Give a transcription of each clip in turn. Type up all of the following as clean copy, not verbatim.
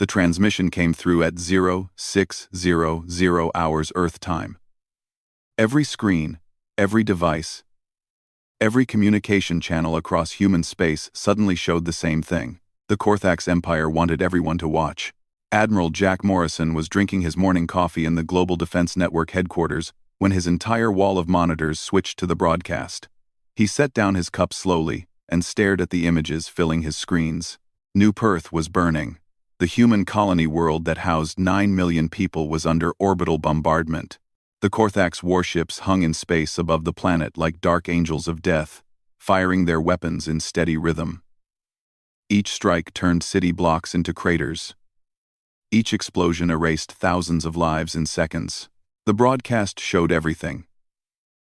The transmission came through at 0600 hours Earth time. Every screen, every device, every communication channel across human space suddenly showed the same thing. The Korthax Empire wanted everyone to watch. Admiral Jack Morrison was drinking his morning coffee in the Global Defense Network headquarters when his entire wall of monitors switched to the broadcast. He set down his cup slowly and stared at the images filling his screens. New Perth was burning. The human colony world that housed 9 million people was under orbital bombardment. The Korthax warships hung in space above the planet like dark angels of death, firing their weapons in steady rhythm. Each strike turned city blocks into craters. Each explosion erased thousands of lives in seconds. The broadcast showed everything.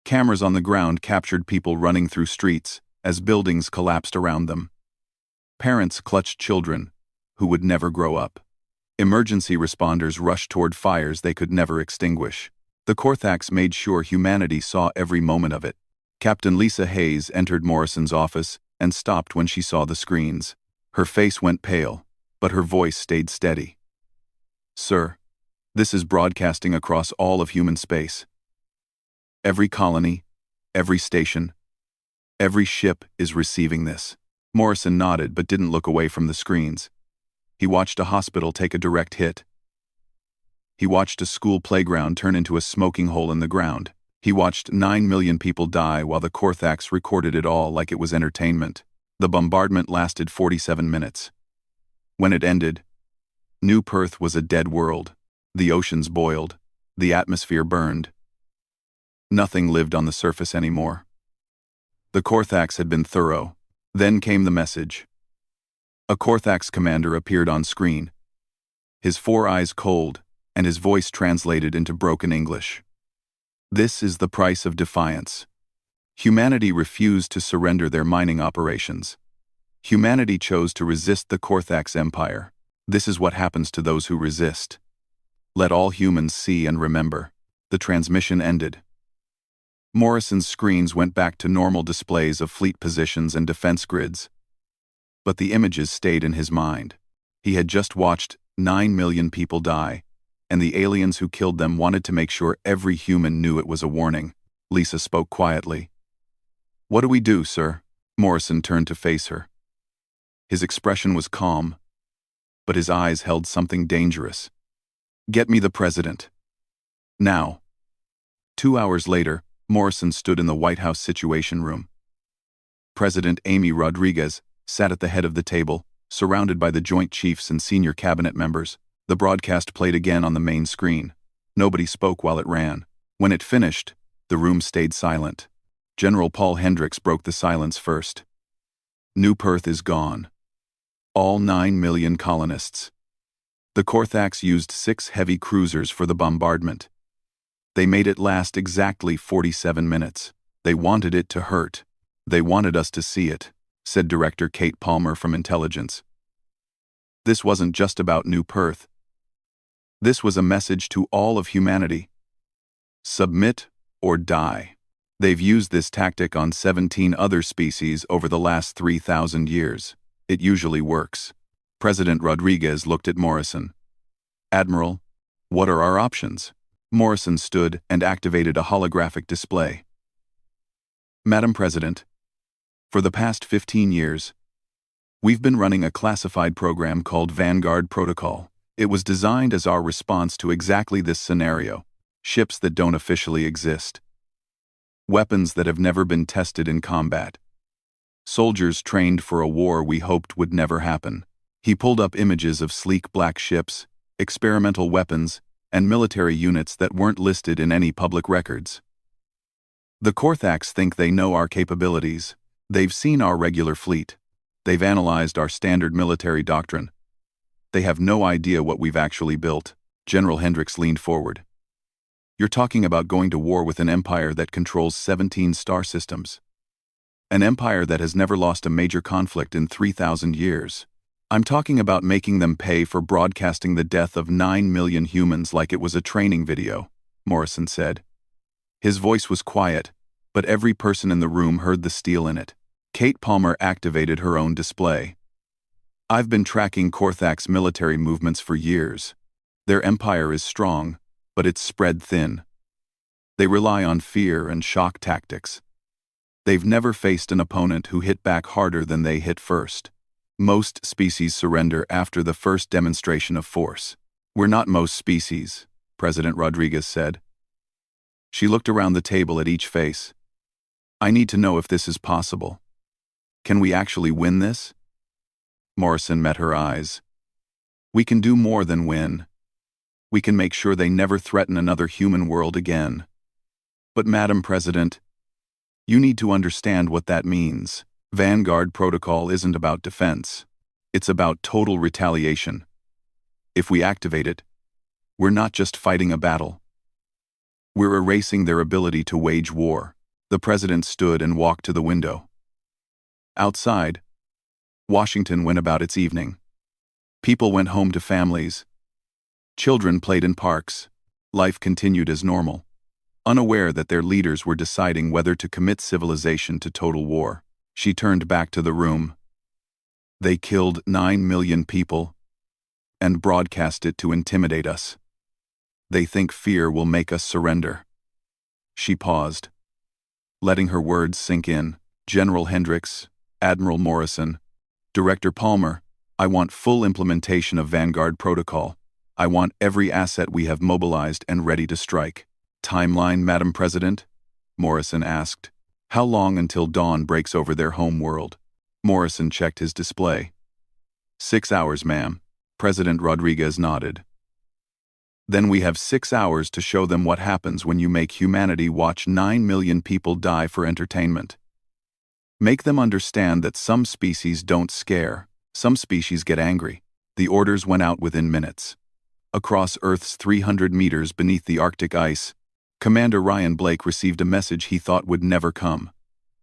Cameras on the ground captured people running through streets as buildings collapsed around them. Parents clutched children who would never grow up. Emergency responders rushed toward fires they could never extinguish. The Korthax made sure humanity saw every moment of it. Captain Lisa Hayes entered Morrison's office and stopped when she saw the screens. Her face went pale, but her voice stayed steady. "Sir, this is broadcasting across all of human space. Every colony, every station, every ship is receiving this." Morrison nodded but didn't look away from the screens. He watched a hospital take a direct hit. He watched a school playground turn into a smoking hole in the ground. He watched 9 million people die while the Korthax recorded it all like it was entertainment. The bombardment lasted 47 minutes. When it ended, New Perth was a dead world. The oceans boiled. The atmosphere burned. Nothing lived on the surface anymore. The Korthax had been thorough. Then came the message. A Korthax commander appeared on screen, his 4 eyes cold, and his voice translated into broken English. "This is the price of defiance. Humanity refused to surrender their mining operations. Humanity chose to resist the Korthax Empire. This is what happens to those who resist. Let all humans see and remember." The transmission ended. Morrison's screens went back to normal displays of fleet positions and defense grids. But the images stayed in his mind. He had just watched 9 million people die, and the aliens who killed them wanted to make sure every human knew it was a warning. Lisa spoke quietly. "What do we do, sir?" Morrison turned to face her. His expression was calm, but his eyes held something dangerous. "Get me the president. Now." 2 hours later, Morrison stood in the White House Situation Room. President Amy Rodriguez sat at the head of the table, surrounded by the Joint Chiefs and senior cabinet members. The broadcast played again on the main screen. Nobody spoke while it ran. When it finished, the room stayed silent. General Paul Hendricks broke the silence first. "New Perth is gone. All 9 million colonists." The Korthax used 6 heavy cruisers for the bombardment. They made it last exactly 47 minutes. They wanted it to hurt. They wanted us to see it, said Director Kate Palmer from Intelligence. This wasn't just about New Perth. This was a message to all of humanity. Submit or die. They've used this tactic on 17 other species over the last 3,000 years. It usually works. President Rodriguez looked at Morrison. "Admiral, what are our options?" Morrison stood and activated a holographic display. "Madam President, for the past 15 years, we've been running a classified program called Vanguard Protocol. It was designed as our response to exactly this scenario: ships that don't officially exist, weapons that have never been tested in combat, soldiers trained for a war we hoped would never happen." He pulled up images of sleek black ships, experimental weapons, and military units that weren't listed in any public records. "The Korthax think they know our capabilities. They've seen our regular fleet. They've analyzed our standard military doctrine. They have no idea what we've actually built." General Hendricks leaned forward. "You're talking about going to war with an empire that controls 17 star systems. An empire that has never lost a major conflict in 3,000 years. I'm talking about making them pay for broadcasting the death of 9 million humans like it was a training video," Morrison said. His voice was quiet, but every person in the room heard the steel in it. Kate Palmer activated her own display. I've been tracking Korthak's military movements for years. Their empire is strong, but it's spread thin. They rely on fear and shock tactics. They've never faced an opponent who hit back harder than they hit first. Most species surrender after the first demonstration of force. We're not most species, President Rodriguez said. She looked around the table at each face. I need to know if this is possible. Can we actually win this? Morrison met her eyes. We can do more than win. We can make sure they never threaten another human world again. But Madam President, you need to understand what that means. Vanguard Protocol isn't about defense. It's about total retaliation. If we activate it, we're not just fighting a battle. We're erasing their ability to wage war. The president stood and walked to the window. Outside, Washington went about its evening. People went home to families. Children played in parks. Life continued as normal, unaware that their leaders were deciding whether to commit civilization to total war. She turned back to the room. They killed 9 million people and broadcast it to intimidate us. They think fear will make us surrender. She paused, letting her words sink in. General Hendricks, Admiral Morrison, Director Palmer, I want full implementation of Vanguard Protocol. I want every asset we have mobilized and ready to strike. Timeline, Madam President? Morrison asked. How long until dawn breaks over their home world? Morrison checked his display. 6 hours, ma'am. President Rodriguez nodded. Then we have 6 hours to show them what happens when you make humanity watch 9 million people die for entertainment. Make them understand that some species don't scare, some species get angry. The orders went out within minutes. Across Earth's 300 meters beneath the Arctic ice, Commander Ryan Blake received a message he thought would never come.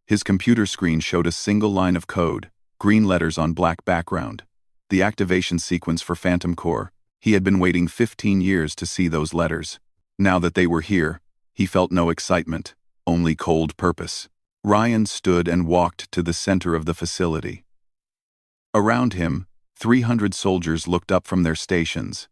His computer screen showed a single line of code, green letters on black background. The activation sequence for Phantom Core. He had been waiting 15 years to see those letters. Now that they were here, he felt no excitement, only cold purpose. Ryan stood and walked to the center of the facility. Around him, 300 soldiers looked up from their stations.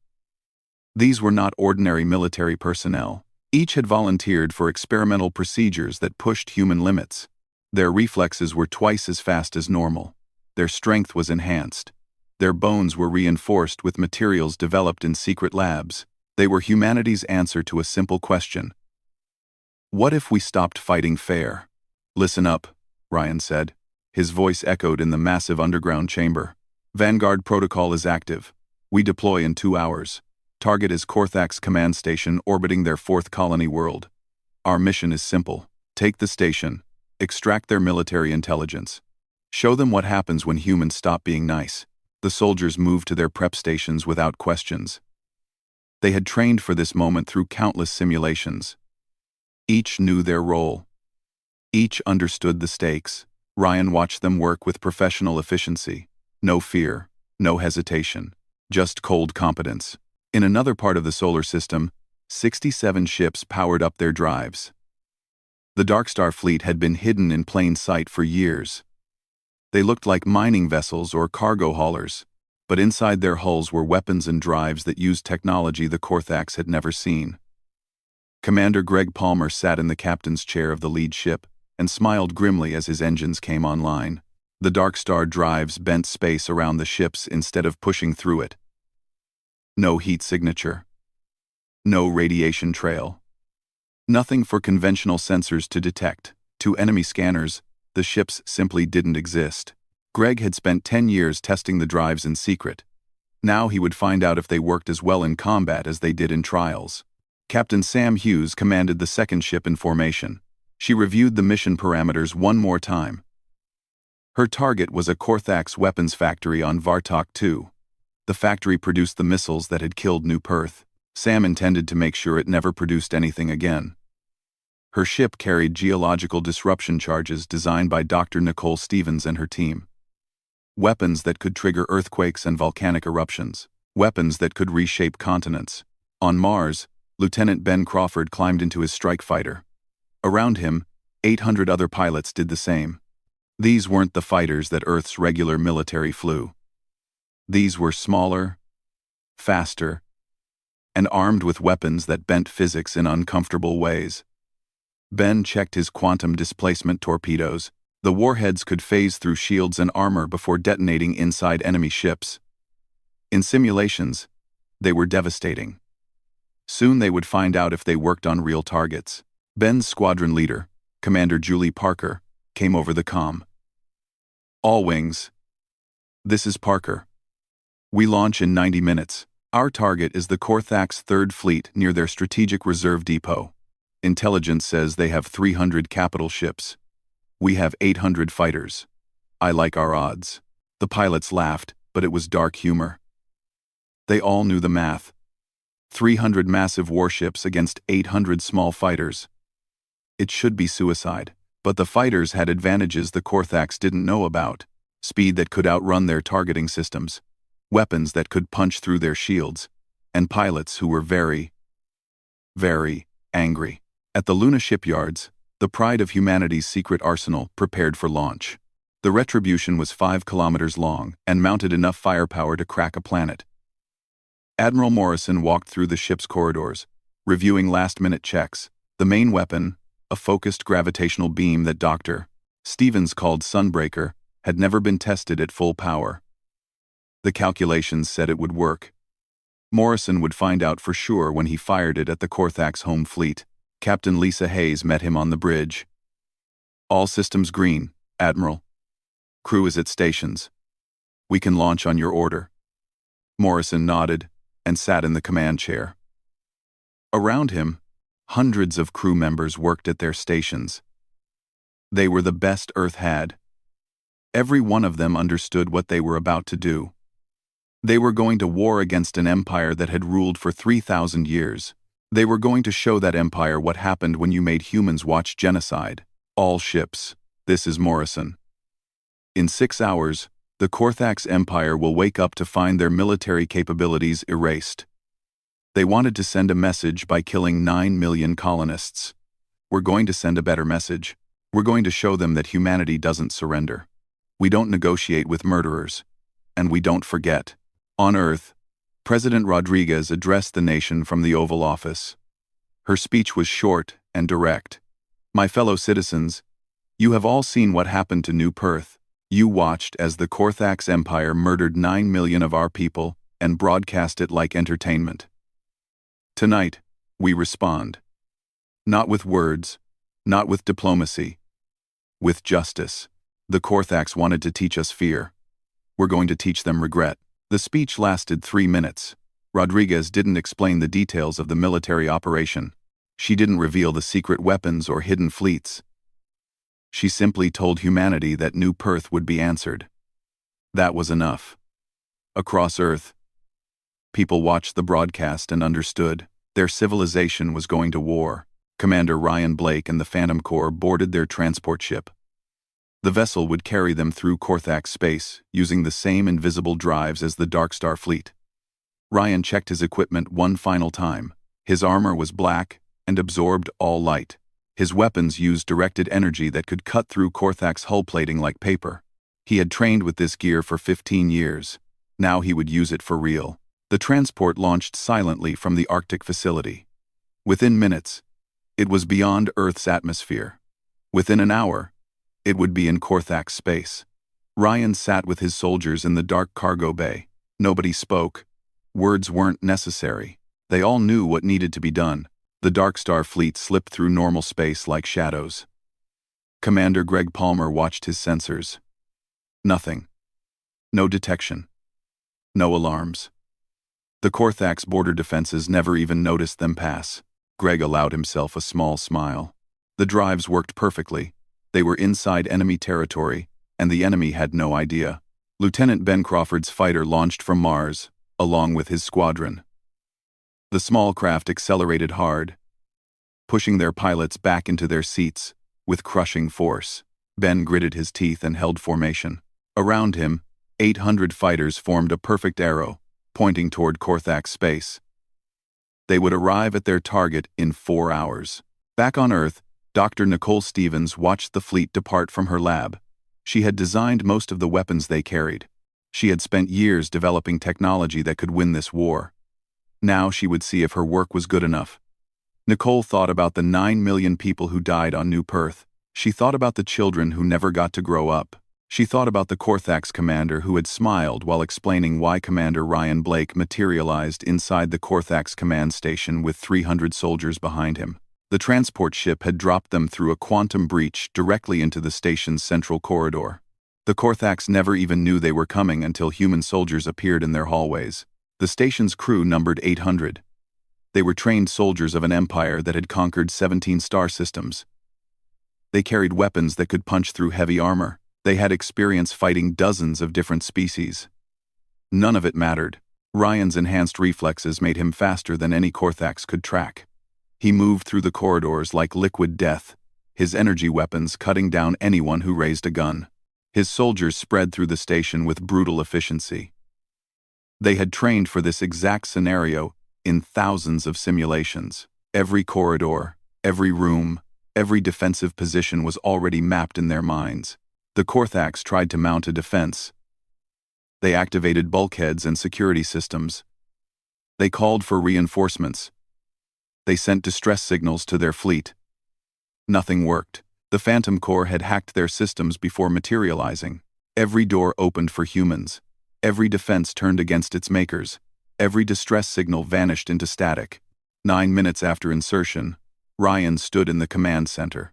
These were not ordinary military personnel. Each had volunteered for experimental procedures that pushed human limits. Their reflexes were twice as fast as normal. Their strength was enhanced. Their bones were reinforced with materials developed in secret labs. They were humanity's answer to a simple question. What if we stopped fighting fair? Listen up, Ryan said. His voice echoed in the massive underground chamber. Vanguard Protocol is active. We deploy in 2 hours. Target is Korthak's command station orbiting their 4th colony world. Our mission is simple. Take the station. Extract their military intelligence. Show them what happens when humans stop being nice. The soldiers moved to their prep stations without questions. They had trained for this moment through countless simulations. Each knew their role. Each understood the stakes. Ryan watched them work with professional efficiency. No fear, no hesitation, just cold competence. In another part of the solar system, 67 ships powered up their drives. The Darkstar fleet had been hidden in plain sight for years. They looked like mining vessels or cargo haulers, but inside their hulls were weapons and drives that used technology the Korthaks had never seen. Commander Greg Palmer sat in the captain's chair of the lead ship and smiled grimly as his engines came online. The Darkstar drives bent space around the ships instead of pushing through it. No heat signature. No radiation trail. Nothing for conventional sensors to detect. To enemy scanners, the ships simply didn't exist. Greg had spent 10 years testing the drives in secret. Now he would find out if they worked as well in combat as they did in trials. Captain Sam Hughes commanded the second ship in formation. She reviewed the mission parameters one more time. Her target was a Korthak's weapons factory on Vartok 2. The factory produced the missiles that had killed New Perth. Sam intended to make sure it never produced anything again. Her ship carried geological disruption charges designed by Dr. Nicole Stevens and her team. Weapons that could trigger earthquakes and volcanic eruptions. Weapons that could reshape continents. On Mars, Lieutenant Ben Crawford climbed into his strike fighter. Around him, 800 other pilots did the same. These weren't the fighters that Earth's regular military flew. These were smaller, faster, and armed with weapons that bent physics in uncomfortable ways. Ben checked his quantum displacement torpedoes. The warheads could phase through shields and armor before detonating inside enemy ships. In simulations, they were devastating. Soon they would find out if they worked on real targets. Ben's squadron leader, Commander Julie Parker, came over the comm. "All wings. This is Parker. We launch in 90 minutes. Our target is the Korthak's 3rd Fleet near their strategic reserve depot. Intelligence says they have 300 capital ships. We have 800 fighters. I like our odds." The pilots laughed, but it was dark humor. They all knew the math. 300 massive warships against 800 small fighters. It should be suicide, but the fighters had advantages the Korthaks didn't know about: speed that could outrun their targeting systems, weapons that could punch through their shields, and pilots who were very, very angry. At the Luna shipyards, the pride of humanity's secret arsenal prepared for launch. The Retribution was 5 kilometers long and mounted enough firepower to crack a planet. Admiral Morrison walked through the ship's corridors, reviewing last-minute checks. The main weapon, a focused gravitational beam that Dr. Stevens called Sunbreaker, had never been tested at full power. The calculations said it would work. Morrison would find out for sure when he fired it at the Korthak's home fleet. Captain Lisa Hayes met him on the bridge. "All systems green, Admiral. Crew is at stations. We can launch on your order." Morrison nodded and sat in the command chair. Around him, hundreds of crew members worked at their stations. They were the best Earth had. Every one of them understood what they were about to do. They were going to war against an empire that had ruled for 3,000 years. They were going to show that empire what happened when you made humans watch genocide. "All ships. This is Morrison. In 6 hours, the Korthak's empire will wake up to find their military capabilities erased. They wanted to send a message by killing 9 million colonists. We're going to send a better message. We're going to show them that humanity doesn't surrender. We don't negotiate with murderers. And we don't forget." On Earth, President Rodriguez addressed the nation from the Oval Office. Her speech was short and direct. "My fellow citizens, you have all seen what happened to New Perth. You watched as the Korthak's empire murdered 9 million of our people and broadcast it like entertainment. Tonight, we respond. Not with words, not with diplomacy, with justice. The Korthaks wanted to teach us fear. We're going to teach them regret." The speech lasted 3 minutes. Rodriguez didn't explain the details of the military operation. She didn't reveal the secret weapons or hidden fleets. She simply told humanity that New Perth would be answered. That was enough. Across Earth, people watched the broadcast and understood their civilization was going to war. Commander Ryan Blake and the Phantom Corps boarded their transport ship. The vessel would carry them through Korthak space, using the same invisible drives as the Dark Star fleet. Ryan checked his equipment one final time. His armor was black and absorbed all light. His weapons used directed energy that could cut through Korthak's hull plating like paper. He had trained with this gear for 15 years. Now he would use it for real. The transport launched silently from the Arctic facility. Within minutes, it was beyond Earth's atmosphere. Within an hour, it would be in Korthak space. Ryan sat with his soldiers in the dark cargo bay. Nobody spoke. Words weren't necessary. They all knew what needed to be done. The Dark Star fleet slipped through normal space like shadows. Commander Greg Palmer watched his sensors. Nothing. No detection. No alarms. The Korthak's border defenses never even noticed them pass. Greg allowed himself a small smile. The drives worked perfectly. They were inside enemy territory, and the enemy had no idea. Lieutenant Ben Crawford's fighter launched from Mars, along with his squadron. The small craft accelerated hard, pushing their pilots back into their seats with crushing force. Ben gritted his teeth and held formation. Around him, 800 fighters formed a perfect arrow, pointing toward Korthak space. They would arrive at their target in 4 hours. Back on Earth, Dr. Nicole Stevens watched the fleet depart from her lab. She had designed most of the weapons they carried. She had spent years developing technology that could win this war. Now she would see if her work was good enough. Nicole thought about the 9 million people who died on New Perth. She thought about the children who never got to grow up. She thought about the Korthax commander who had smiled while explaining why Commander Ryan Blake materialized inside the Korthax command station with 300 soldiers behind him. The transport ship had dropped them through a quantum breach directly into the station's central corridor. The Korthax never even knew they were coming until human soldiers appeared in their hallways. The station's crew numbered 800. They were trained soldiers of an empire that had conquered 17 star systems. They carried weapons that could punch through heavy armor. They had experience fighting dozens of different species. None of it mattered. Ryan's enhanced reflexes made him faster than any Korthax could track. He moved through the corridors like liquid death, his energy weapons cutting down anyone who raised a gun. His soldiers spread through the station with brutal efficiency. They had trained for this exact scenario in thousands of simulations. Every corridor, every room, every defensive position was already mapped in their minds. The Korthax tried to mount a defense. They activated bulkheads and security systems. They called for reinforcements. They sent distress signals to their fleet. Nothing worked. The Phantom Corps had hacked their systems before materializing. Every door opened for humans. Every defense turned against its makers. Every distress signal vanished into static. 9 minutes after insertion, Ryan stood in the command center.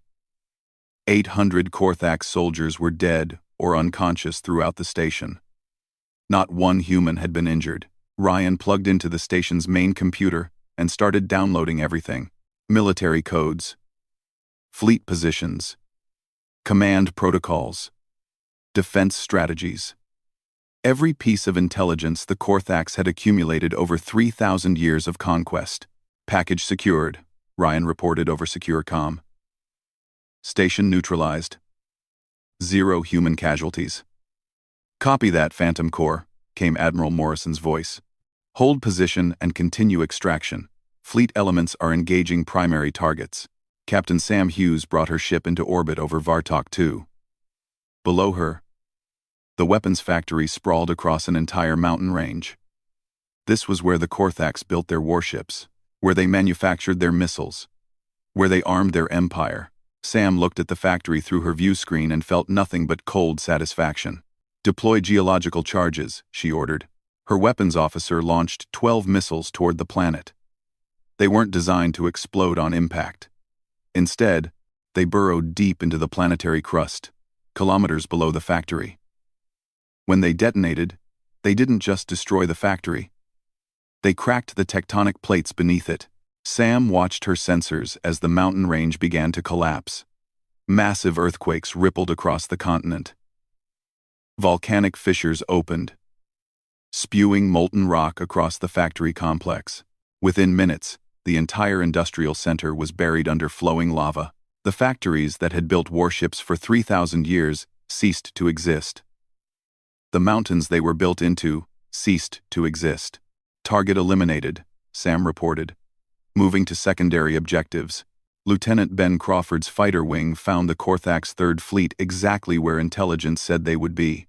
800 Korthax soldiers were dead or unconscious throughout the station. Not one human had been injured. Ryan plugged into the station's main computer and started downloading everything. Military codes, fleet positions, command protocols, defense strategies. Every piece of intelligence the Korthax had accumulated over 3,000 years of conquest. Package secured, Ryan reported over secure comm. Station neutralized. 0 human casualties. Copy that, Phantom Corps, came Admiral Morrison's voice. Hold position and continue extraction. Fleet elements are engaging primary targets. Captain Sam Hughes brought her ship into orbit over Vartok 2. Below her, the weapons factory sprawled across an entire mountain range. This was where the Korthax built their warships, where they manufactured their missiles, where they armed their empire. Sam looked at the factory through her view screen and felt nothing but cold satisfaction. Deploy geological charges, she ordered. Her weapons officer launched 12 missiles toward the planet. They weren't designed to explode on impact. Instead, they burrowed deep into the planetary crust, kilometers below the factory. When they detonated, they didn't just destroy the factory. They cracked the tectonic plates beneath it. Sam watched her sensors as the mountain range began to collapse. Massive earthquakes rippled across the continent. Volcanic fissures opened, spewing molten rock across the factory complex. Within minutes, the entire industrial center was buried under flowing lava. The factories that had built warships for 3,000 years ceased to exist. The mountains they were built into ceased to exist. Target eliminated, Sam reported. Moving to secondary objectives, Lieutenant Ben Crawford's fighter wing found the Korthax Third Fleet exactly where intelligence said they would be.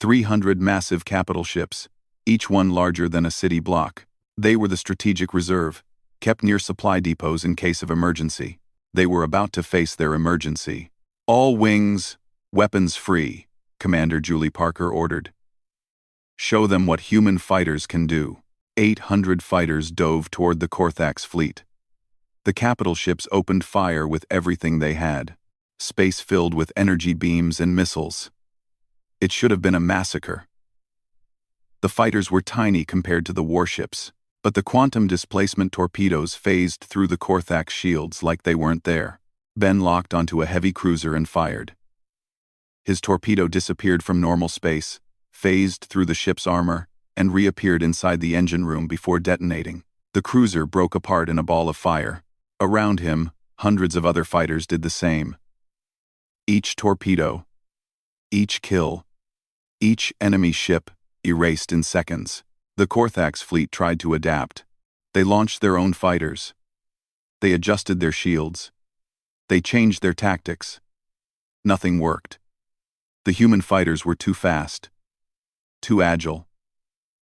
300 massive capital ships, each one larger than a city block. They were the strategic reserve, kept near supply depots in case of emergency. They were about to face their emergency. All wings, weapons free, Commander Julie Parker ordered. Show them what human fighters can do. 800 fighters dove toward the Korthax fleet. The capital ships opened fire with everything they had. Space filled with energy beams and missiles. It should have been a massacre. The fighters were tiny compared to the warships, but the quantum displacement torpedoes phased through the Korthax shields like they weren't there. Ben locked onto a heavy cruiser and fired. His torpedo disappeared from normal space, phased through the ship's armor, and reappeared inside the engine room before detonating. The cruiser broke apart in a ball of fire. Around him, hundreds of other fighters did the same. Each torpedo, each kill, each enemy ship erased in seconds. The Korthax fleet tried to adapt. They launched their own fighters. They adjusted their shields. They changed their tactics. Nothing worked. The human fighters were too fast, Too agile.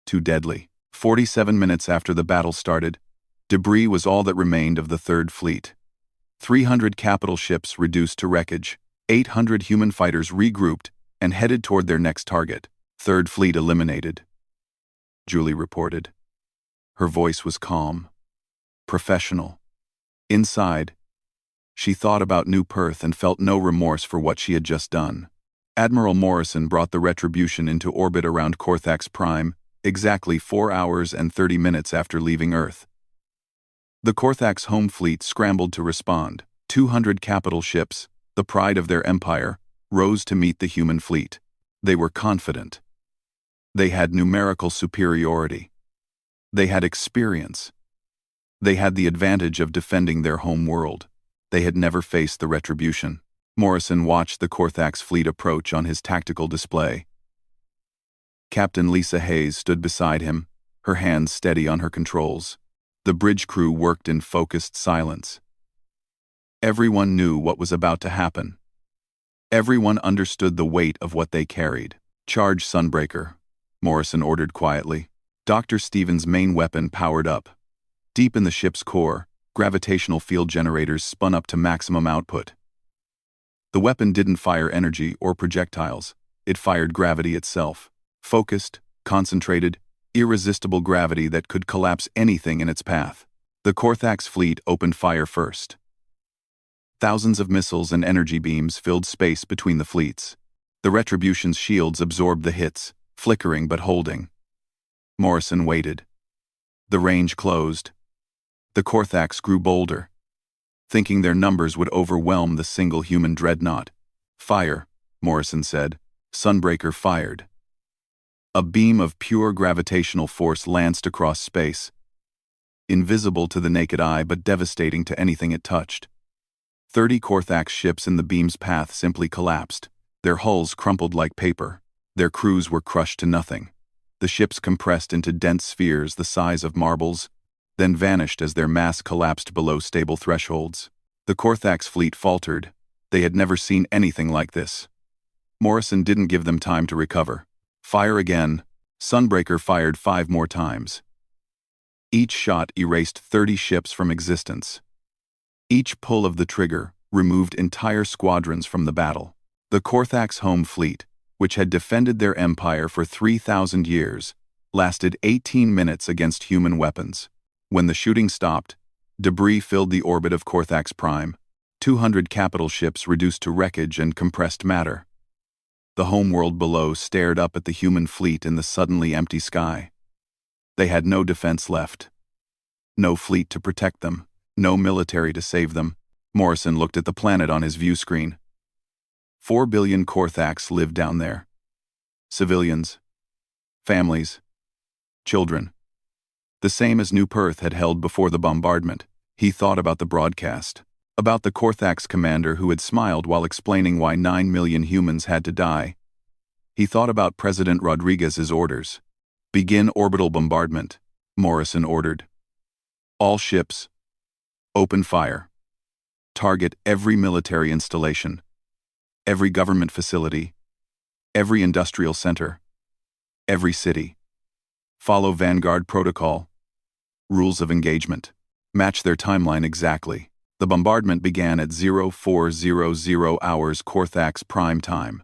Too deadly. 47 minutes after the battle started, debris was all that remained of the Third Fleet. 300 capital ships reduced to wreckage, 800 human fighters regrouped and headed toward their next target. Third Fleet eliminated, Julie reported. Her voice was calm, professional. Inside, she thought about New Perth and felt no remorse for what she had just done. Admiral Morrison brought the Retribution into orbit around Corthax Prime exactly 4 hours and 30 minutes after leaving Earth. The Corthax home fleet scrambled to respond. 200 capital ships, the pride of their empire, rose to meet the human fleet. They were confident. They had numerical superiority. They had experience. They had the advantage of defending their home world. They had never faced the Retribution. Morrison watched the Corthax fleet approach on his tactical display. Captain Lisa Hayes stood beside him, her hands steady on her controls. The bridge crew worked in focused silence. Everyone knew what was about to happen. Everyone understood the weight of what they carried. Charge Sunbreaker, Morrison ordered quietly. Dr. Stevens' main weapon powered up. Deep in the ship's core, gravitational field generators spun up to maximum output. The weapon didn't fire energy or projectiles. It fired gravity itself. Focused, concentrated, irresistible gravity that could collapse anything in its path. The Corthax fleet opened fire first. Thousands of missiles and energy beams filled space between the fleets. The Retribution's shields absorbed the hits, flickering but holding. Morrison waited. The range closed. The Corthax grew bolder, thinking their numbers would overwhelm the single human dreadnought. Fire, Morrison said. Sunbreaker fired. A beam of pure gravitational force lanced across space, invisible to the naked eye but devastating to anything it touched. 30 Corthax ships in the beam's path simply collapsed. Their hulls crumpled like paper. Their crews were crushed to nothing. The ships compressed into dense spheres the size of marbles, then vanished as their mass collapsed below stable thresholds. The Corthax fleet faltered. They had never seen anything like this. Morrison didn't give them time to recover. Fire again. Sunbreaker fired 5 more times. Each shot erased 30 ships from existence. Each pull of the trigger removed entire squadrons from the battle. The Corthax home fleet, which had defended their empire for 3,000 years, lasted 18 minutes against human weapons. When the shooting stopped, debris filled the orbit of Corthax Prime. 200 capital ships reduced to wreckage and compressed matter. The homeworld below stared up at the human fleet in the suddenly empty sky. They had no defense left. No fleet to protect them. No military to save them. Morrison looked at the planet on his view screen. 4 billion Corthax lived down there. Civilians. Families. Children. The same as New Perth had held before the bombardment. He thought about the broadcast. About the Corthax commander who had smiled while explaining why 9 million humans had to die. He thought about President Rodriguez's orders. Begin orbital bombardment, Morrison ordered. All ships. Open fire. Target every military installation. Every government facility. Every industrial center. Every city. Follow Vanguard protocol. Rules of engagement. Match their timeline exactly. The bombardment began at 0400 hours Corthax prime time.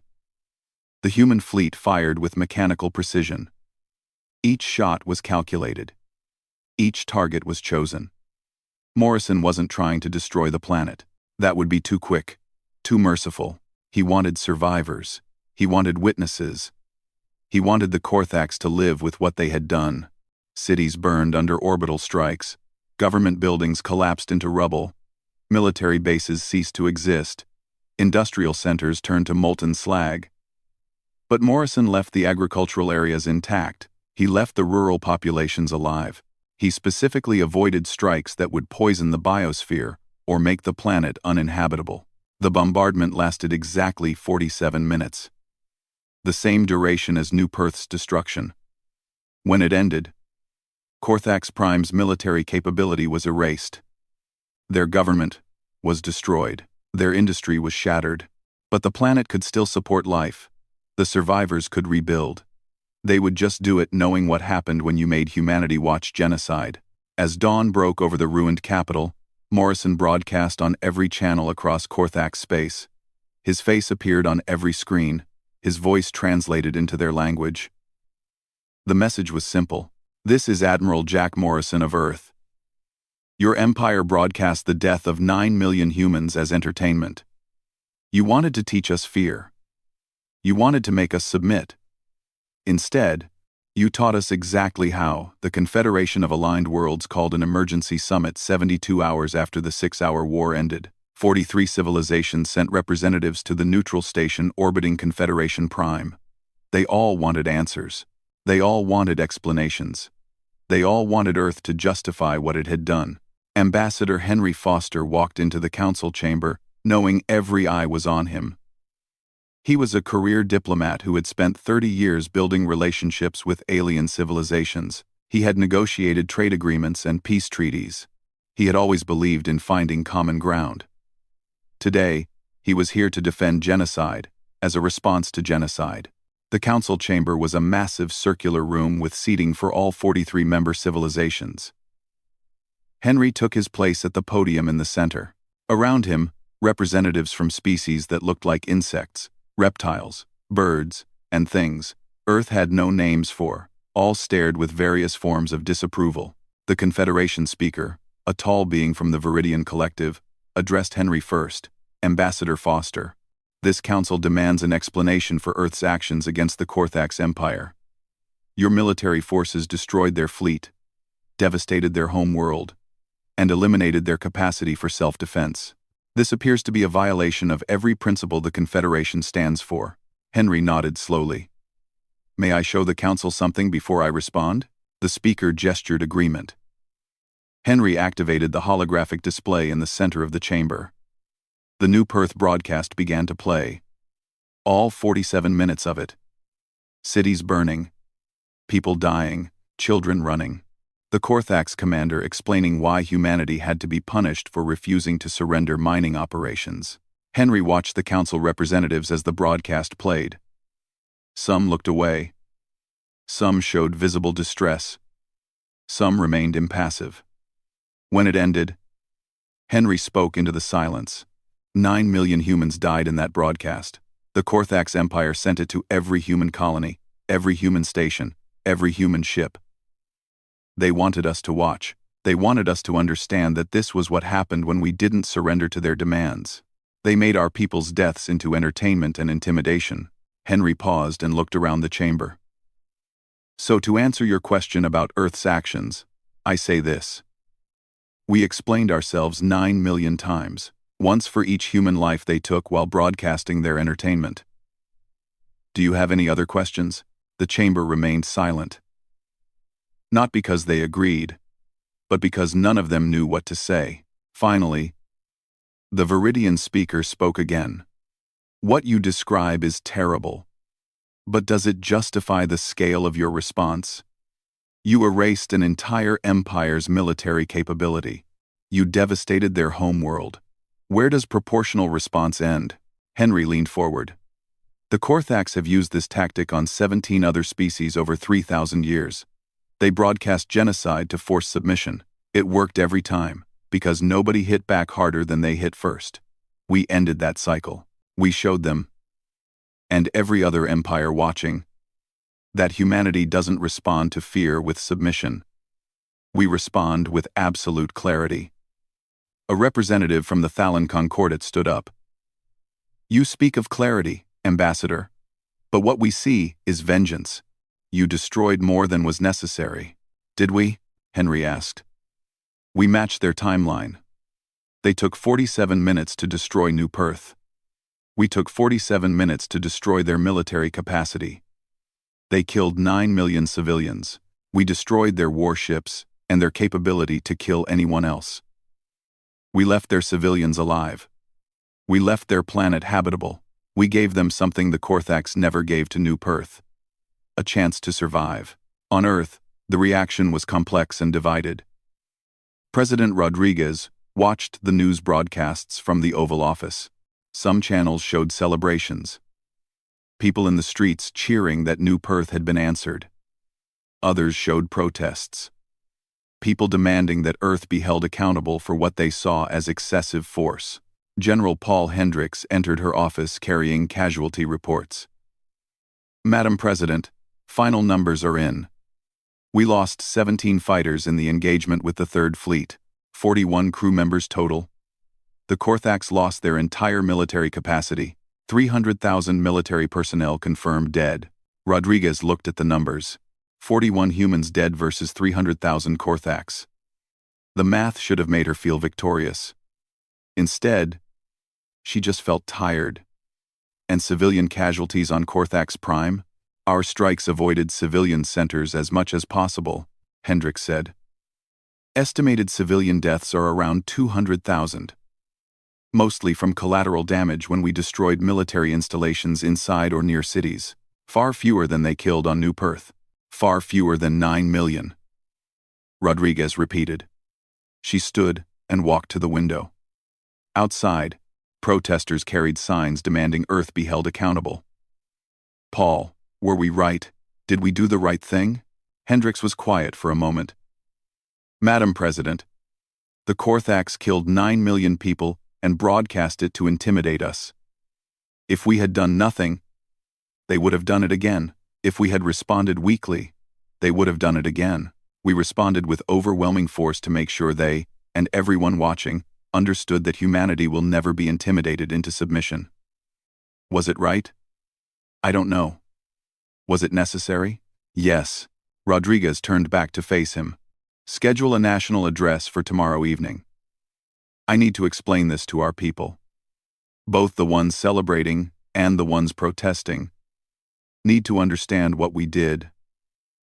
The human fleet fired with mechanical precision. Each shot was calculated. Each target was chosen. Morrison wasn't trying to destroy the planet. That would be too quick, too merciful. He wanted survivors. He wanted witnesses. He wanted the Corthax to live with what they had done. Cities burned under orbital strikes. Government buildings collapsed into rubble. Military bases ceased to exist. Industrial centers turned to molten slag. But Morrison left the agricultural areas intact. He left the rural populations alive. He specifically avoided strikes that would poison the biosphere or make the planet uninhabitable. The bombardment lasted exactly 47 minutes. The same duration as New Perth's destruction. When it ended, Corthax Prime's military capability was erased. Their government was destroyed. Their industry was shattered. But the planet could still support life. The survivors could rebuild. They would just do it knowing what happened when you made humanity watch genocide. As dawn broke over the ruined capital, Morrison broadcast on every channel across Korthak's space. His face appeared on every screen, his voice translated into their language. The message was simple. This is Admiral Jack Morrison of Earth. Your empire broadcast the death of 9 million humans as entertainment. You wanted to teach us fear. You wanted to make us submit. Instead, you taught us exactly how. The Confederation of Aligned Worlds called an emergency summit 72 hours after the 6-hour war ended. 43 civilizations sent representatives to the neutral station orbiting Confederation Prime. They all wanted answers. They all wanted explanations. They all wanted Earth to justify what it had done. Ambassador Henry Foster walked into the council chamber, knowing every eye was on him. He was a career diplomat who had spent 30 years building relationships with alien civilizations. He had negotiated trade agreements and peace treaties. He had always believed in finding common ground. Today, he was here to defend genocide, as a response to genocide. The council chamber was a massive circular room with seating for all 43 member civilizations. Henry took his place at the podium in the center. Around him, representatives from species that looked like insects, reptiles, birds, and things Earth had no names for, all stared with various forms of disapproval. The Confederation speaker, a tall being from the Viridian Collective, addressed Henry first. Ambassador Foster, this council demands an explanation for Earth's actions against the Korthak's empire. Your military forces destroyed their fleet, devastated their home world, and eliminated their capacity for self-defense. This appears to be a violation of every principle the Confederation stands for. Henry nodded slowly. May I show the council something before I respond? The speaker gestured agreement. Henry activated the holographic display in the center of the chamber. The New Perth broadcast began to play. All 47 minutes of it. Cities burning. People dying. Children running. The Korthak's commander explaining why humanity had to be punished for refusing to surrender mining operations. Henry watched the council representatives as the broadcast played. Some looked away. Some showed visible distress. Some remained impassive. When it ended, Henry spoke into the silence. 9 million humans died in that broadcast. The Korthak's empire sent it to every human colony, every human station, every human ship. They wanted us to watch. They wanted us to understand that this was what happened when we didn't surrender to their demands. They made our people's deaths into entertainment and intimidation. Henry paused and looked around the chamber. So to answer your question about Earth's actions, I say this. We explained ourselves 9 million times. Once for each human life they took while broadcasting their entertainment. Do you have any other questions? The chamber remained silent. Not because they agreed, but because none of them knew what to say. Finally, the Viridian speaker spoke again. What you describe is terrible. But does it justify the scale of your response? You erased an entire empire's military capability. You devastated their homeworld. Where does proportional response end? Henry leaned forward. The Korthaks have used this tactic on 17 other species over 3,000 years. They broadcast genocide to force submission. It worked every time, because nobody hit back harder than they hit first. We ended that cycle. We showed them, and every other empire watching, that humanity doesn't respond to fear with submission. We respond with absolute clarity. A representative from the Thalan Concordat stood up. You speak of clarity, Ambassador, but what we see is vengeance. You destroyed more than was necessary. Did we? Henry asked. We matched their timeline. They took 47 minutes to destroy New Perth. We took 47 minutes to destroy their military capacity. They killed 9 million civilians. We destroyed their warships and their capability to kill anyone else. We left their civilians alive. We left their planet habitable. We gave them something the Korthaks never gave to New Perth. A chance to survive. On Earth, the reaction was complex and divided. President Rodriguez watched the news broadcasts from the Oval Office. Some channels showed celebrations. people in the streets cheering that New Perth had been answered. Others showed protests. People demanding that Earth be held accountable for what they saw as excessive force. General Paul Hendricks entered her office carrying casualty reports. "Madam President, final numbers are in. We lost 17 fighters in the engagement with the Third Fleet, 41 crew members total. The Korthax lost their entire military capacity, 300,000 military personnel confirmed dead." Rodriguez looked at the numbers. 41 humans dead versus 300,000 Korthax. The math should have made her feel victorious. Instead, she just felt tired. And civilian casualties on Korthax Prime? "Our strikes avoided civilian centers as much as possible," Hendricks said. "Estimated civilian deaths are around 200,000. Mostly from collateral damage when we destroyed military installations inside or near cities. Far fewer than they killed on New Perth. Far fewer than 9 million. Rodriguez repeated. She stood and walked to the window. Outside, protesters carried signs demanding Earth be held accountable. "Paul, were we right? Did we do the right thing?" Hendricks was quiet for a moment. "Madam President, the Korthax killed 9 million people and broadcast it to intimidate us. If we had done nothing, they would have done it again. If we had responded weakly, they would have done it again. We responded with overwhelming force to make sure they, and everyone watching, understood that humanity will never be intimidated into submission. Was it right? I don't know. Was it necessary? Yes." Rodriguez turned back to face him. "Schedule a national address for tomorrow evening. I need to explain this to our people. Both the ones celebrating and the ones protesting need to understand what we did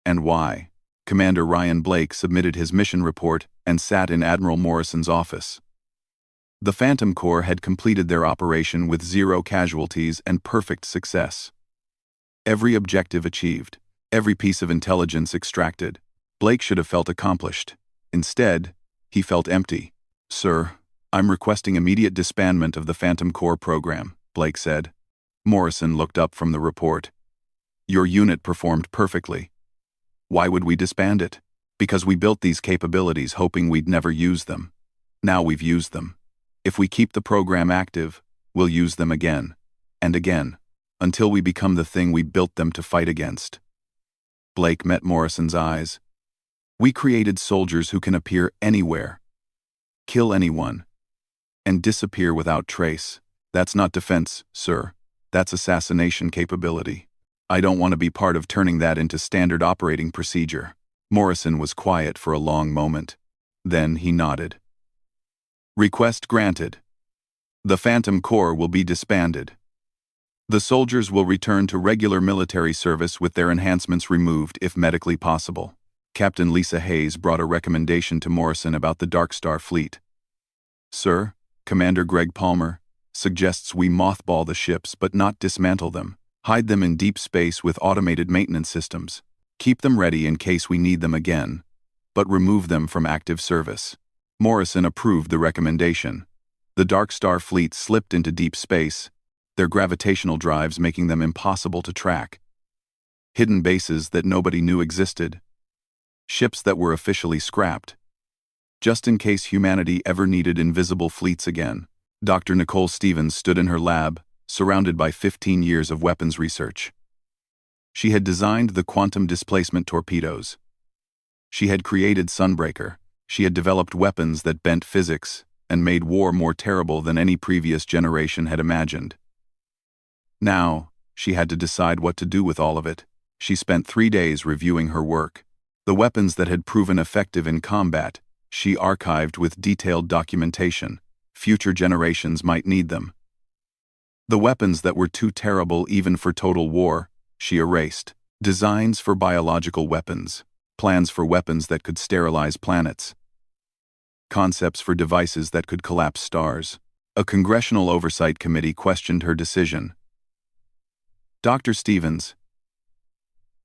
and why." Commander Ryan Blake submitted his mission report and sat in Admiral Morrison's office. The Phantom Corps had completed their operation with 0 casualties and perfect success. Every objective achieved, every piece of intelligence extracted. Blake should have felt accomplished. Instead, he felt empty. "Sir, I'm requesting immediate disbandment of the Phantom Corps program," Blake said. Morrison looked up from the report. "Your unit performed perfectly. Why would we disband it? Because we built these capabilities hoping we'd never use them. Now we've used them. If we keep the program active, we'll use them again, and again, until we become the thing we built them to fight against." Blake met Morrison's eyes. "We created soldiers who can appear anywhere, kill anyone, and disappear without trace. That's not defense, sir. That's assassination capability. I don't want to be part of turning that into standard operating procedure." Morrison was quiet for a long moment. Then he nodded. "Request granted. The Phantom Corps will be disbanded. The soldiers will return to regular military service with their enhancements removed if medically possible." Captain Lisa Hayes brought a recommendation to Morrison about the Dark Star fleet. "Sir, Commander Greg Palmer suggests we mothball the ships but not dismantle them. Hide them in deep space with automated maintenance systems. Keep them ready in case we need them again, but remove them from active service." Morrison approved the recommendation. The Dark Star fleet slipped into deep space, their gravitational drives making them impossible to track. Hidden bases that nobody knew existed. Ships that were officially scrapped. Just in case humanity ever needed invisible fleets again. Dr. Nicole Stevens stood in her lab, surrounded by 15 years of weapons research. She had designed the quantum displacement torpedoes. She had created Sunbreaker. She had developed weapons that bent physics and made war more terrible than any previous generation had imagined. Now, she had to decide what to do with all of it. She spent 3 days reviewing her work. The weapons that had proven effective in combat, she archived with detailed documentation. Future generations might need them. The weapons that were too terrible even for total war, she erased. Designs for biological weapons, plans for weapons that could sterilize planets, concepts for devices that could collapse stars. A congressional oversight committee questioned her decision. "Dr. Stevens,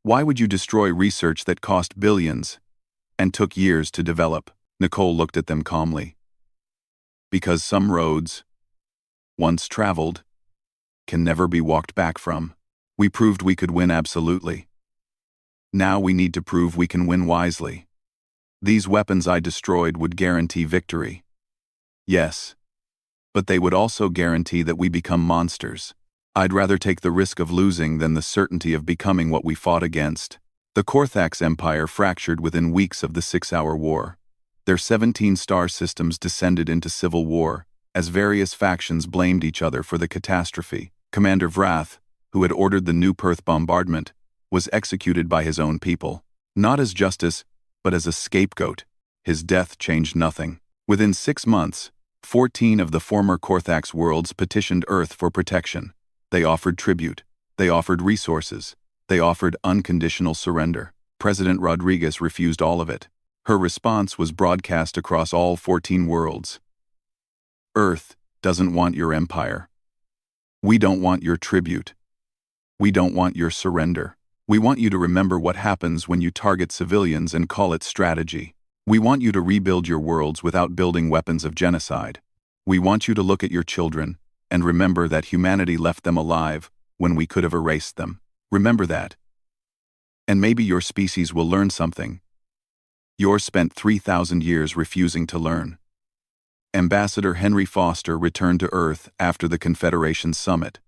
why would you destroy research that cost billions and took years to develop?" Nicole looked at them calmly. "Because some roads, once traveled, can never be walked back from." We proved we could win absolutely. Now we need to prove we can win wisely. These weapons I destroyed would guarantee victory. Yes. But they would also guarantee that we become monsters. I'd rather take the risk of losing than the certainty of becoming what we fought against. The Korthax Empire fractured within weeks of the 6-hour war. Their 17 star systems descended into civil war, as various factions blamed each other for the catastrophe. Commander Vrath, who had ordered the New Perth bombardment, was executed by his own people. Not as justice, but as a scapegoat. His death changed nothing. Within 6 months, 14 of the former Korthax worlds petitioned Earth for protection. They offered tribute. They offered resources. They offered unconditional surrender. President Rodriguez refused all of it. Her response was broadcast across all 14 worlds. Earth doesn't want your empire. We don't want your tribute. We don't want your surrender. We want you to remember what happens when you target civilians and call it strategy. We want you to rebuild your worlds without building weapons of genocide. We want you to look at your children and remember that humanity left them alive when we could have erased them. Remember that. And maybe your species will learn something. Yours spent 3,000 years refusing to learn. Ambassador Henry Foster returned to Earth after the Confederation Summit.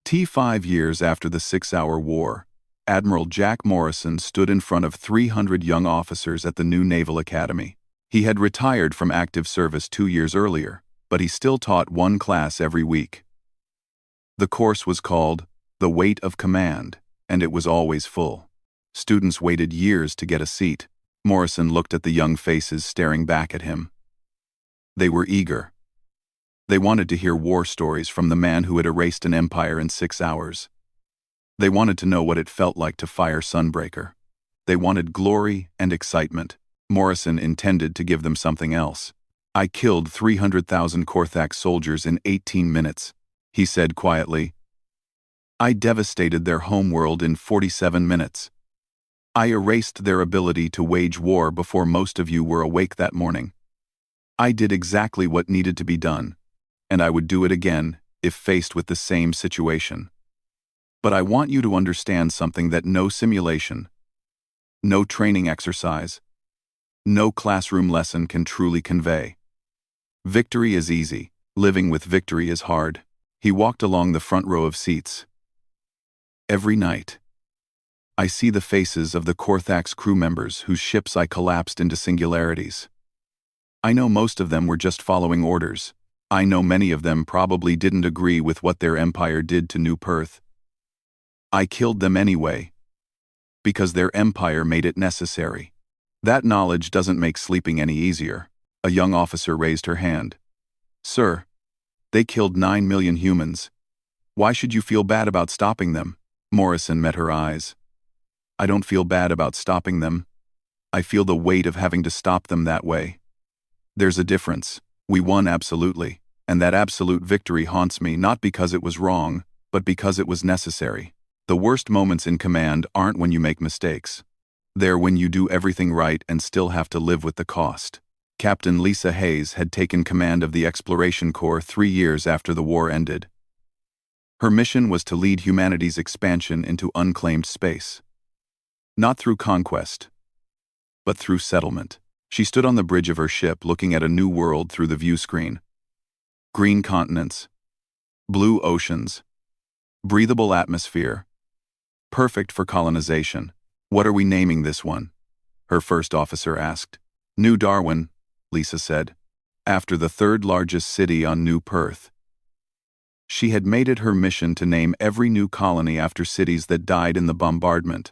5 years after the 6-hour war, Admiral Jack Morrison stood in front of 300 young officers at the new Naval Academy. He had retired from active service 2 years earlier, but he still taught one class every week. The course was called The Weight of Command, and it was always full. Students waited years to get a seat. Morrison looked at the young faces staring back at him. They were eager. They wanted to hear war stories from the man who had erased an empire in 6 hours. They wanted to know what it felt like to fire Sunbreaker. They wanted glory and excitement. Morrison intended to give them something else. I killed 300,000 Korthax soldiers in 18 minutes, he said quietly. I devastated their homeworld in 47 minutes. I erased their ability to wage war before most of you were awake that morning. I did exactly what needed to be done, and I would do it again if faced with the same situation. But I want you to understand something that no simulation, no training exercise, no classroom lesson can truly convey. Victory is easy. Living with victory is hard. He walked along the front row of seats. Every night, I see the faces of the Korthax crew members whose ships I collapsed into singularities. I know most of them were just following orders. I know many of them probably didn't agree with what their empire did to New Perth. I killed them anyway, because their empire made it necessary. That knowledge doesn't make sleeping any easier. A young officer raised her hand. Sir, they killed 9 million humans. Why should you feel bad about stopping them? Morrison met her eyes. I don't feel bad about stopping them. I feel the weight of having to stop them that way. There's a difference. We won absolutely, and that absolute victory haunts me not because it was wrong, but because it was necessary. The worst moments in command aren't when you make mistakes. They're when you do everything right and still have to live with the cost. Captain Lisa Hayes had taken command of the Exploration Corps 3 years after the war ended. Her mission was to lead humanity's expansion into unclaimed space. Not through conquest, but through settlement. She stood on the bridge of her ship looking at a new world through the view screen. Green continents, blue oceans, breathable atmosphere, perfect for colonization. What are we naming this one? Her first officer asked. New Darwin, Lisa said, after the 3rd largest city on New Perth. She had made it her mission to name every new colony after cities that died in the bombardment.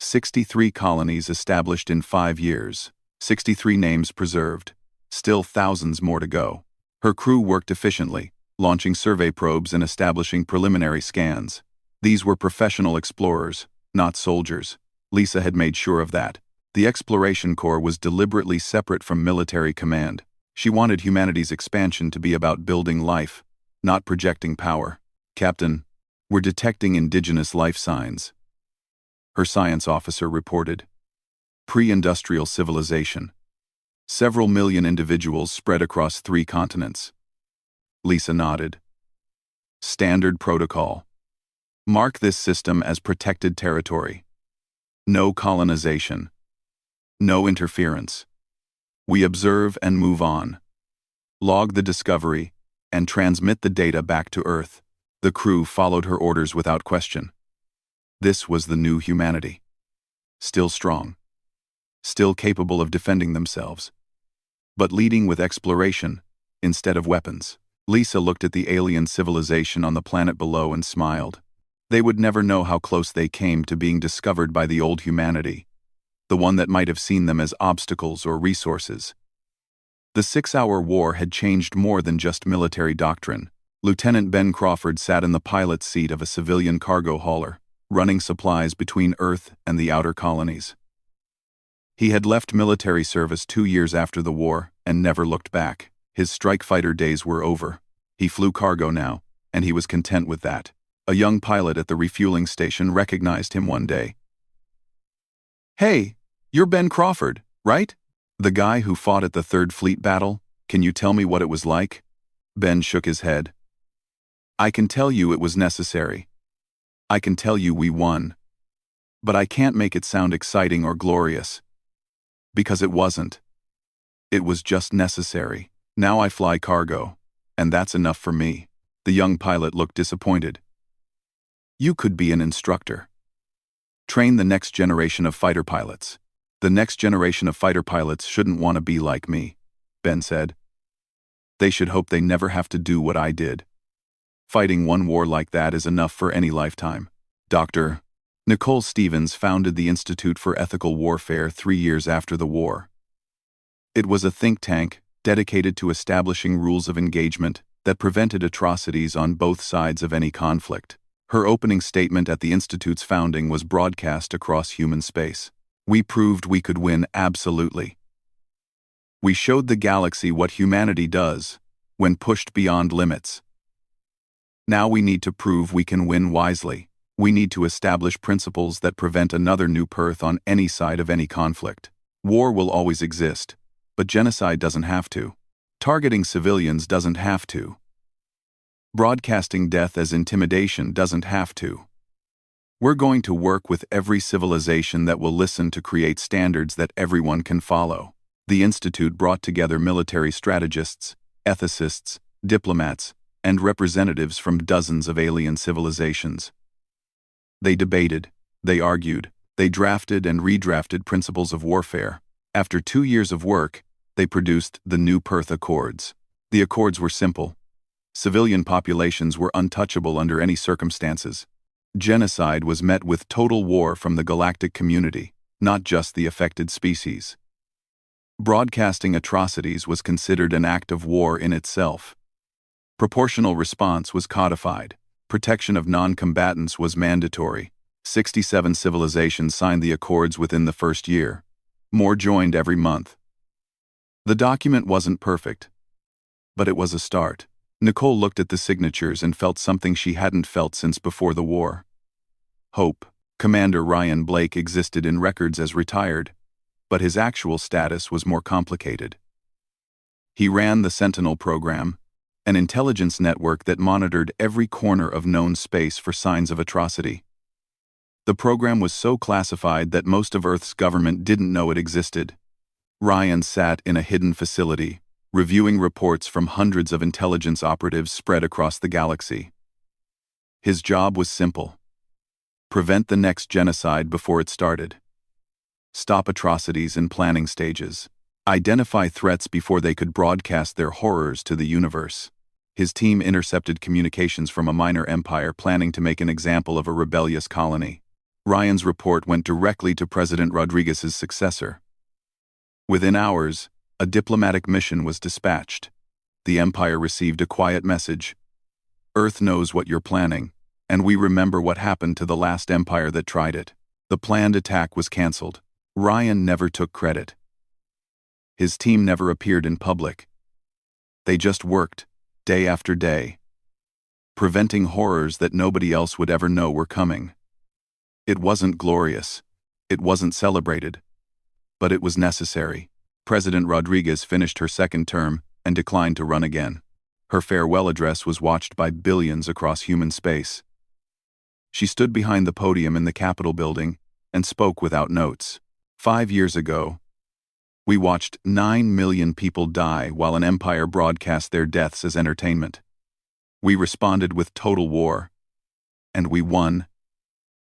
63 colonies established in 5 years, 63 names preserved, still thousands more to go. Her crew worked efficiently, launching survey probes and establishing preliminary scans. These were professional explorers, not soldiers. Lisa had made sure of that. The Exploration Corps was deliberately separate from military command. She wanted humanity's expansion to be about building life, not projecting power. Captain, we're detecting indigenous life signs, her science officer reported. Pre-industrial civilization. Several million individuals spread across 3 continents. Lisa nodded. Standard protocol. Mark this system as protected territory. No colonization. No interference. We observe and move on. Log the discovery and transmit the data back to Earth. The crew followed her orders without question. This was the new humanity. Still strong. Still capable of defending themselves. But leading with exploration instead of weapons. Lisa looked at the alien civilization on the planet below and smiled. They would never know how close they came to being discovered by the old humanity, the one that might have seen them as obstacles or resources. The 6-hour war had changed more than just military doctrine. Lieutenant Ben Crawford sat in the pilot's seat of a civilian cargo hauler, running supplies between Earth and the outer colonies. He had left military service 2 years after the war and never looked back. His strike fighter days were over. He flew cargo now, and he was content with that. A young pilot at the refueling station recognized him one day. "Hey, you're Ben Crawford, right? The guy who fought at the Third Fleet battle? Can you tell me what it was like?" Ben shook his head. "I can tell you it was necessary. I can tell you we won. But I can't make it sound exciting or glorious. Because it wasn't. It was just necessary. Now I fly cargo, and that's enough for me." The young pilot looked disappointed. "You could be an instructor. Train the next generation of fighter pilots." "The next generation of fighter pilots shouldn't want to be like me," Ben said. "They should hope they never have to do what I did. Fighting one war like that is enough for any lifetime." Dr. Nicole Stevens founded the Institute for Ethical Warfare 3 years after the war. It was a think tank dedicated to establishing rules of engagement that prevented atrocities on both sides of any conflict. Her opening statement at the Institute's founding was broadcast across human space. "We proved we could win absolutely. We showed the galaxy what humanity does when pushed beyond limits. Now we need to prove we can win wisely. We need to establish principles that prevent another new Perth on any side of any conflict. War will always exist, but genocide doesn't have to. Targeting civilians doesn't have to. Broadcasting death as intimidation doesn't have to. We're going to work with every civilization that will listen to create standards that everyone can follow." The Institute brought together military strategists, ethicists, diplomats, and representatives from dozens of alien civilizations. They debated, they argued, they drafted and redrafted principles of warfare. After 2 years of work, they produced the New Perth Accords. The accords were simple. Civilian populations were untouchable under any circumstances. Genocide was met with total war from the galactic community, not just the affected species. Broadcasting atrocities was considered an act of war in itself. Proportional response was codified. Protection of non-combatants was mandatory. 67 civilizations signed the accords within the first year. More joined every month. The document wasn't perfect, but it was a start. Nicole looked at the signatures and felt something she hadn't felt since before the war. Hope. Commander Ryan Blake existed in records as retired, but his actual status was more complicated. He ran the Sentinel program, an intelligence network that monitored every corner of known space for signs of atrocity. The program was so classified that most of Earth's government didn't know it existed. Ryan sat in a hidden facility, reviewing reports from hundreds of intelligence operatives spread across the galaxy. His job was simple. Prevent the next genocide before it started. Stop atrocities in planning stages. Identify threats before they could broadcast their horrors to the universe. His team intercepted communications from a minor empire planning to make an example of a rebellious colony. Ryan's report went directly to President Rodriguez's successor. Within hours, a diplomatic mission was dispatched. The empire received a quiet message. "Earth knows what you're planning, and we remember what happened to the last empire that tried it." The planned attack was cancelled. Ryan never took credit. His team never appeared in public. They just worked, day after day, preventing horrors that nobody else would ever know were coming. It wasn't glorious. It wasn't celebrated. But it was necessary. President Rodriguez finished her second term and declined to run again. Her farewell address was watched by billions across human space. She stood behind the podium in the Capitol building and spoke without notes. 5 years ago, we watched 9 million people die while an empire broadcast their deaths as entertainment. We responded with total war. And we won.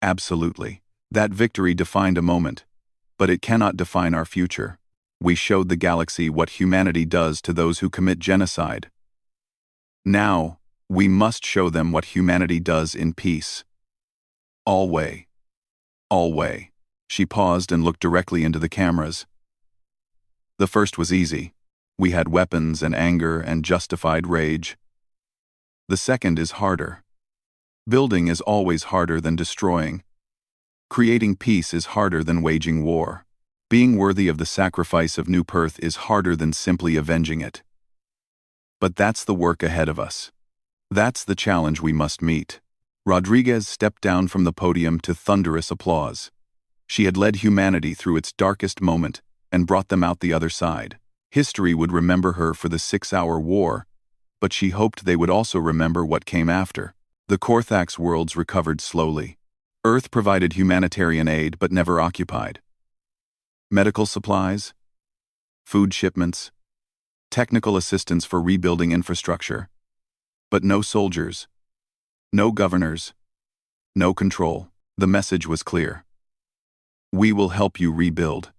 Absolutely. That victory defined a moment, but it cannot define our future. We showed the galaxy what humanity does to those who commit genocide. Now, we must show them what humanity does in peace. Always. Always. She paused and looked directly into the cameras. The first was easy. We had weapons and anger and justified rage. The second is harder. Building is always harder than destroying. Creating peace is harder than waging war. Being worthy of the sacrifice of New Perth is harder than simply avenging it. But that's the work ahead of us. That's the challenge we must meet. Rodriguez stepped down from the podium to thunderous applause. She had led humanity through its darkest moment and brought them out the other side. History would remember her for the 6-hour war, but she hoped they would also remember what came after. The Korthax worlds recovered slowly. Earth provided humanitarian aid but never occupied. Medical supplies, food shipments, technical assistance for rebuilding infrastructure. But no soldiers, no governors, no control. The message was clear. We will help you rebuild.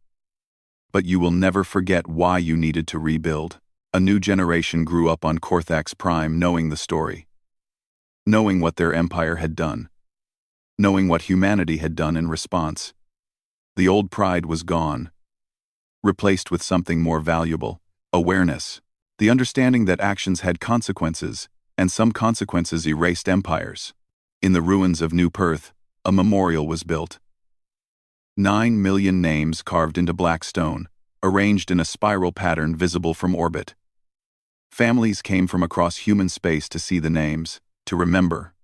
But you will never forget why you needed to rebuild. A new generation grew up on Korthax Prime knowing the story. Knowing what their empire had done. Knowing what humanity had done in response. The old pride was gone. Replaced with something more valuable. Awareness. The understanding that actions had consequences, and some consequences erased empires. In the ruins of New Perth, a memorial was built. 9 million names carved into black stone, arranged in a spiral pattern visible from orbit. Families came from across human space to see the names, to remember,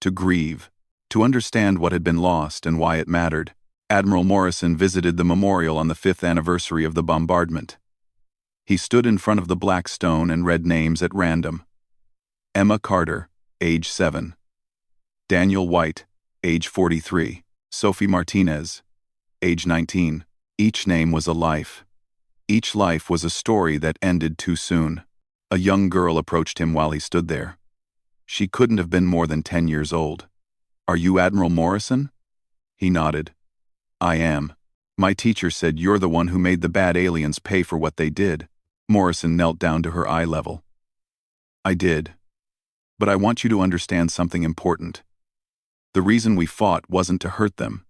to grieve, to understand what had been lost and why it mattered. Admiral Morrison visited the memorial on the 5th anniversary of the bombardment. He stood in front of the black stone and read names at random. Emma Carter, age 7. Daniel White, age 43. Sophie Martinez, age 19. Each name was a life. Each life was a story that ended too soon. A young girl approached him while he stood there. She couldn't have been more than 10 years old. Are you Admiral Morrison? He nodded. I am. My teacher said you're the one who made the bad aliens pay for what they did. Morrison knelt down to her eye level. I did. But I want you to understand something important. The reason we fought wasn't to hurt them.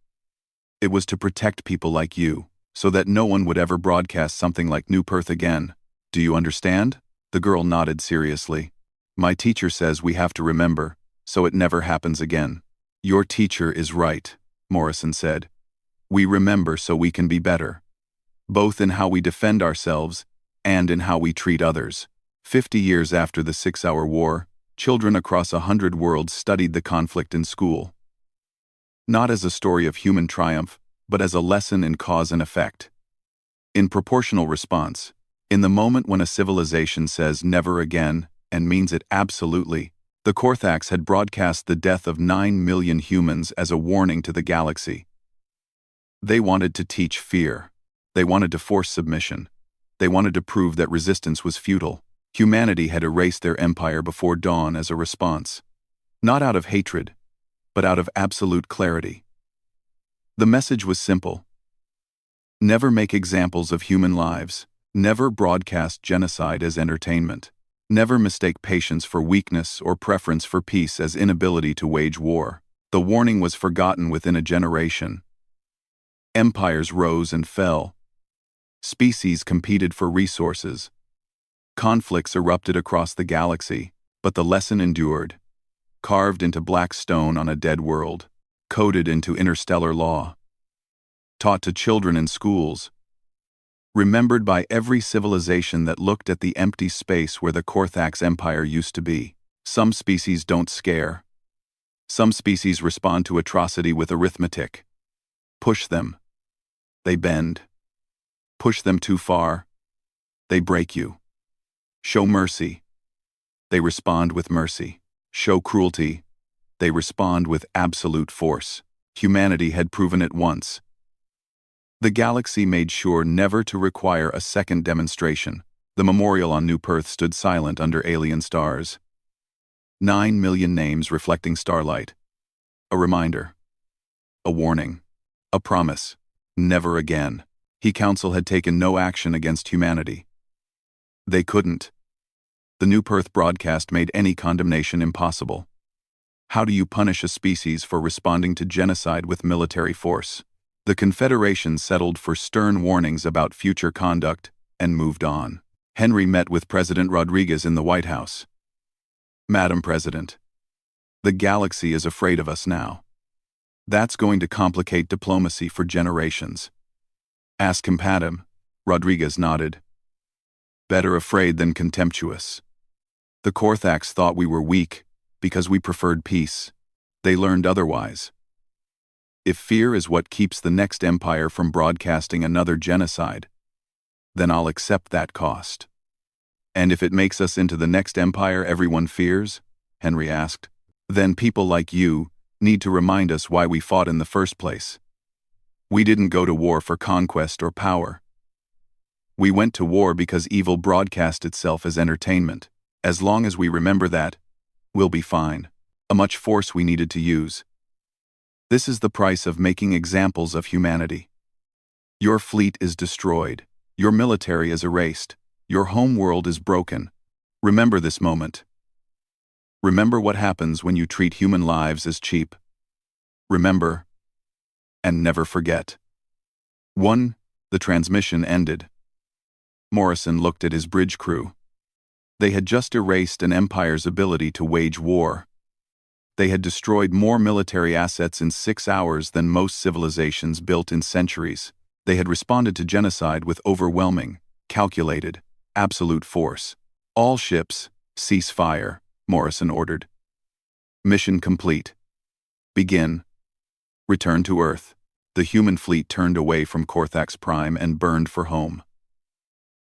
It was to protect people like you, so that no one would ever broadcast something like New Perth again. Do you understand? The girl nodded seriously. My teacher says we have to remember, so it never happens again. Your teacher is right, Morrison said. We remember so we can be better. Both in how we defend ourselves and in how we treat others. 50 years after the 6-hour war, children across 100 worlds studied the conflict in school. Not as a story of human triumph, but as a lesson in cause and effect. In proportional response, in the moment when a civilization says never again, and means it absolutely, the Korthax had broadcast the death of 9 million humans as a warning to the galaxy. They wanted to teach fear. They wanted to force submission. They wanted to prove that resistance was futile. Humanity had erased their empire before dawn as a response. Not out of hatred, but out of absolute clarity. The message was simple. Never make examples of human lives. Never broadcast genocide as entertainment. Never mistake patience for weakness or preference for peace as inability to wage war. The warning was forgotten within a generation. Empires rose and fell. Species competed for resources. Conflicts erupted across the galaxy, but the lesson endured. Carved into black stone on a dead world, coded into interstellar law, taught to children in schools, remembered by every civilization that looked at the empty space where the Korthax Empire used to be. Some species don't scare. Some species respond to atrocity with arithmetic. Push them. They bend. Push them too far. They break you. Show mercy. They respond with mercy. Show cruelty. they respond with absolute force. Humanity had proven it once. The galaxy made sure never to require a second demonstration. The memorial on New Perth stood silent under alien stars. 9 million names reflecting starlight. A reminder. A warning. A promise. Never again. HFY Council had taken no action against humanity. They couldn't. The New Perth broadcast made any condemnation impossible. How do you punish a species for responding to genocide with military force? The Confederation settled for stern warnings about future conduct and moved on. Henry met with President Rodriguez in the White House. Madam President, the galaxy is afraid of us now. That's going to complicate diplomacy for generations. Ask him, Padam. Rodriguez nodded. Better afraid than contemptuous. The Korthax thought we were weak because we preferred peace. They learned otherwise. If fear is what keeps the next empire from broadcasting another genocide, then I'll accept that cost. And if it makes us into the next empire everyone fears, Henry asked, then people like you need to remind us why we fought in the first place. We didn't go to war for conquest or power. We went to war because evil broadcast itself as entertainment. As long as we remember that, we'll be fine. A much force we needed to use. This is the price of making examples of humanity. Your fleet is destroyed. Your military is erased. Your home world is broken. Remember this moment. Remember what happens when you treat human lives as cheap. Remember, and never forget. 1. The transmission ended. Morrison looked at his bridge crew. They had just erased an empire's ability to wage war. They had destroyed more military assets in 6 hours than most civilizations built in centuries. They had responded to genocide with overwhelming, calculated, absolute force. All ships, cease fire, Morrison ordered. Mission complete. Begin. Return to Earth. The human fleet turned away from Korthax Prime and burned for home.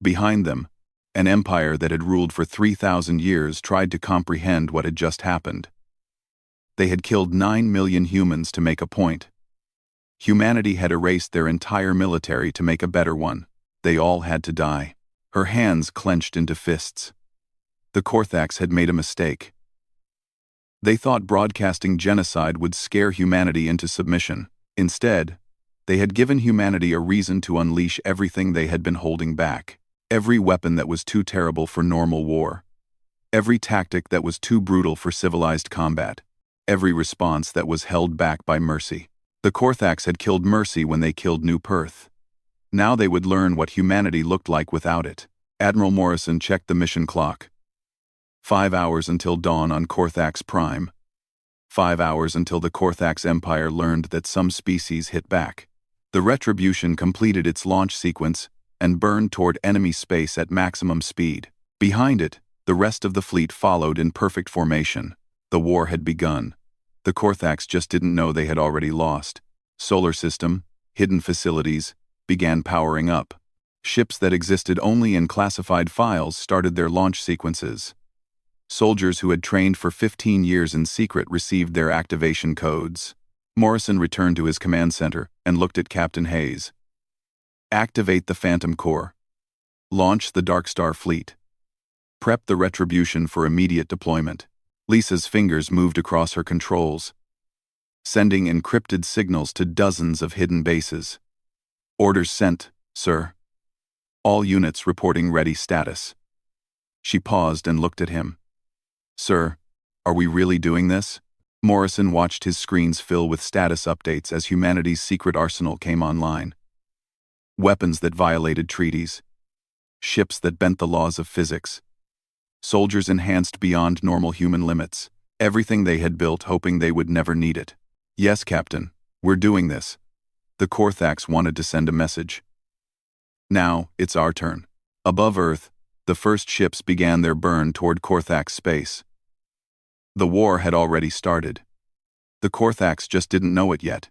Behind them, an empire that had ruled for 3,000 years tried to comprehend what had just happened. They had killed 9 million humans to make a point. Humanity had erased their entire military to make a better one. They all had to die. Her hands clenched into fists. The Korthax had made a mistake. They thought broadcasting genocide would scare humanity into submission. Instead, they had given humanity a reason to unleash everything they had been holding back. Every weapon that was too terrible for normal war. Every tactic that was too brutal for civilized combat. Every response that was held back by mercy. The Korthax had killed mercy when they killed New Perth. Now they would learn what humanity looked like without it. Admiral Morrison checked the mission clock. 5 hours until dawn on Korthax Prime. 5 hours until the Korthax Empire learned that some species hit back. The Retribution completed its launch sequence and burned toward enemy space at maximum speed. Behind it, the rest of the fleet followed in perfect formation. The war had begun. The Korthax just didn't know they had already lost. Solar system, hidden facilities, began powering up. Ships that existed only in classified files started their launch sequences. Soldiers who had trained for 15 years in secret received their activation codes. Morrison returned to his command center and looked at Captain Hayes. Activate the Phantom Core. Launch the Dark Star fleet. Prep the Retribution for immediate deployment. Lisa's fingers moved across her controls, sending encrypted signals to dozens of hidden bases. Orders sent, sir. All units reporting ready status. She paused and looked at him. Sir, are we really doing this? Morrison watched his screens fill with status updates as humanity's secret arsenal came online. Weapons that violated treaties. Ships that bent the laws of physics. Soldiers enhanced beyond normal human limits. Everything they had built hoping they would never need it. Yes, Captain, we're doing this. The Korthax wanted to send a message. Now, it's our turn. Above Earth, the first ships began their burn toward Korthax space. The war had already started. The Korthax just didn't know it yet.